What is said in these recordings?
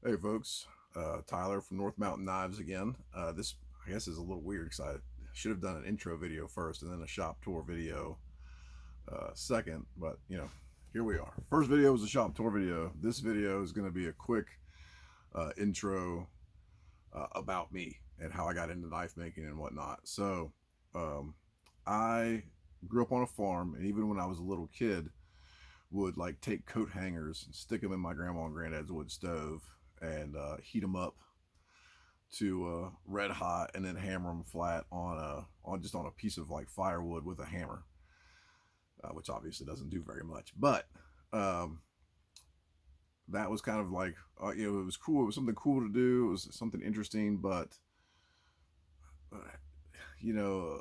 Hey folks, Tyler from North Mountain Knives again. This, I guess, is a little weird because I should have done an intro video first and then a shop tour video second, but here we are. First video was a shop tour video. This video is going to be a quick intro about me and how I got into knife making and whatnot. So, um, I grew up on a farm, and even when I was a little kid, would like take coat hangers and stick them in my grandma and granddad's wood stove and heat them up to red hot, and then hammer them flat on a piece of like firewood with a hammer, which obviously doesn't do very much, but um, that was kind of like it was cool. It was something cool to do. It was something interesting, but uh, you know,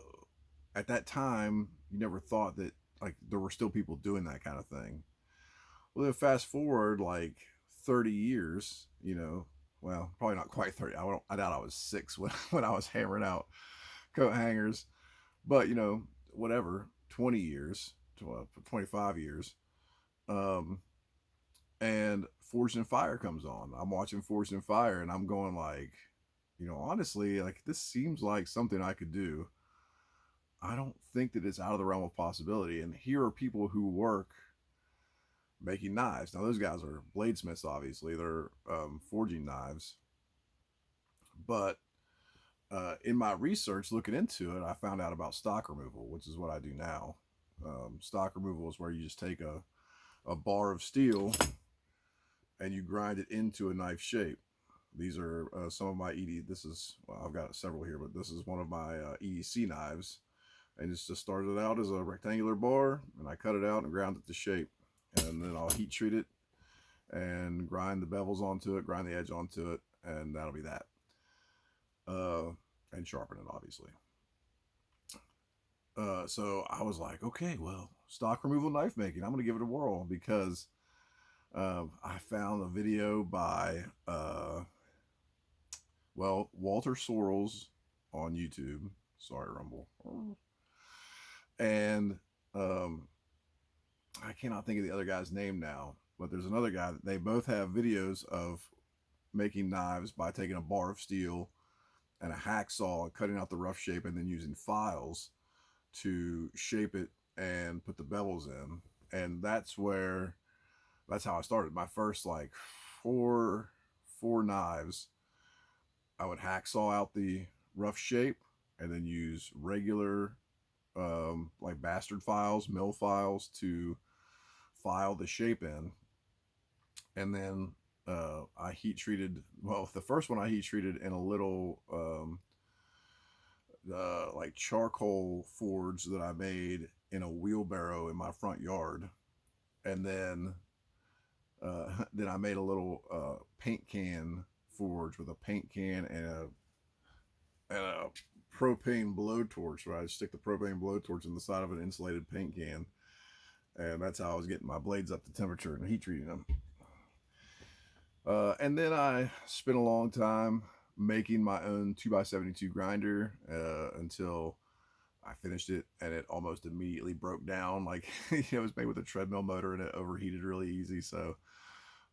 at that time, you never thought that like there were still people doing that kind of thing. Well, then fast forward like 30 years, well, probably not quite 30. I doubt I was 6 when, when I was hammering out coat hangers, but whatever, 20 years, 25 years. Um, and Forged in Fire comes on. I'm watching Forged in Fire and I'm going like, honestly, like this seems like something I could do. I don't think that it's out of the realm of possibility. And here are people who work making knives. Now, those guys are bladesmiths, obviously. They're forging knives. But in my research looking into it, I found out about stock removal, which is what I do now. Stock removal is where you just take a bar of steel and you grind it into a knife shape. These are some of my This is, well, I've got several here, but this is one of my EDC knives. And it's just started out as a rectangular bar, and I cut it out and ground it to shape. And then I'll heat treat it and grind the bevels onto it, grind the edge onto it, and that'll be that. And sharpen it, obviously. So I was like, okay, well, stock removal knife making, I'm going to give it a whirl because I found a video by, Walter Sorrells on YouTube. Sorry, Rumble. And I cannot think of the other guy's name now, but there's another guy that they both have videos of making knives by taking a bar of steel and a hacksaw, cutting out the rough shape, and then using files to shape it and put the bevels in. And that's how I started. My first like four knives, I would hacksaw out the rough shape and then use regular like bastard files, mill files to file the shape in. And then I heat treated, well, the first one I heat treated in a little like charcoal forge that I made in a wheelbarrow in my front yard. And then then I made a little paint can forge with a paint can and a propane blowtorch, where I stick the propane blowtorch in the side of an insulated paint can, and that's how I was getting my blades up to temperature and heat treating them. And then I spent a long time making my own 2x72 grinder until I finished it, and it almost immediately broke down. Like it was made with a treadmill motor, and it overheated really easy. So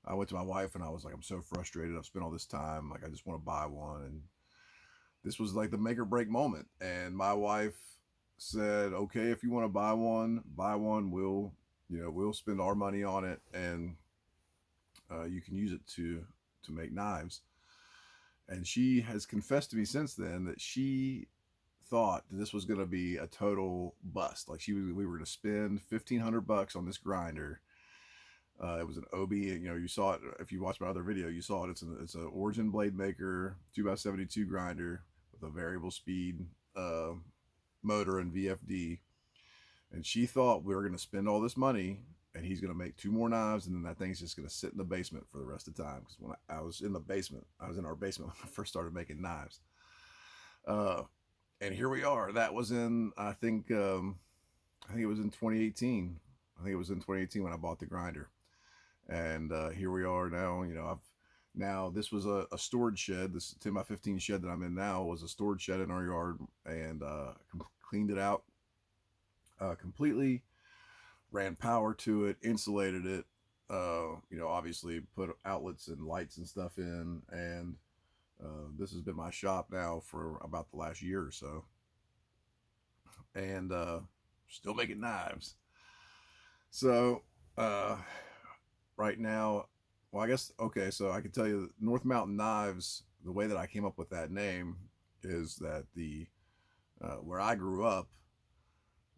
I went to my wife and I was like, I'm so frustrated. I've spent all this time. Like, I just want to buy one. And this was like the make or break moment. And my wife said, okay, if you want to buy one. We'll spend our money on it, and you can use it to make knives. And she has confessed to me since then that she thought that this was going to be a total bust. Like we were to spend $1,500 on this grinder. It was an OB. You saw it if you watched my other video. You saw it. It's an Origin blade maker 2x72 grinder with a variable speed motor and VFD. And she thought we were going to spend all this money, and he's going to make 2 more knives, and then that thing's just going to sit in the basement for the rest of the time. Because when I was in the basement, I was in our basement when I first started making knives. And here we are. That was in I think it was in 2018. I think it was in 2018 when I bought the grinder. And here we are now. This was a storage shed. This 10x15 shed that I'm in now was a storage shed in our yard, and cleaned it out completely, ran power to it, insulated it, obviously put outlets and lights and stuff in, and this has been my shop now for about the last year or so, and still making knives. So right now, well, I guess, okay, so I can tell you North Mountain Knives, the way that I came up with that name is that the where I grew up,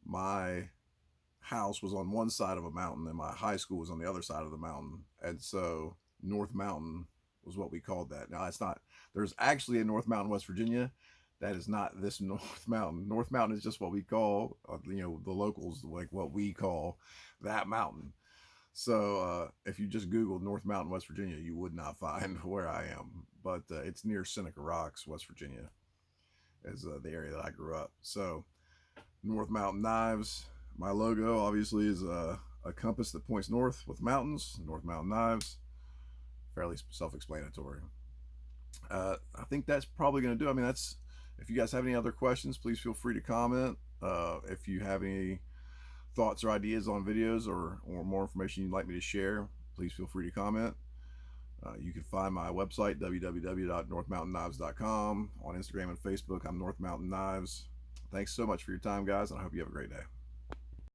my house was on one side of a mountain and my high school was on the other side of the mountain, and so North Mountain was what we called that. Now it's not, there's actually a North Mountain, West Virginia. That is not this North Mountain. North Mountain is just what we call, the locals, like what we call that mountain. So if you just Google North Mountain, West Virginia, you would not find where I am. But it's near Seneca Rocks, West Virginia, is the area that I grew up. So North Mountain Knives. My logo obviously is a compass that points north with mountains. North Mountain Knives. Fairly self-explanatory. I think that's probably going to do. I mean, that's, if you guys have any other questions, please feel free to comment. If you have any thoughts or ideas on videos or more information you'd like me to share, please feel free to comment. You can find my website, www.northmountainKnives.com. On Instagram and Facebook, I'm North Mountain Knives. Thanks so much for your time, guys, and I hope you have a great day.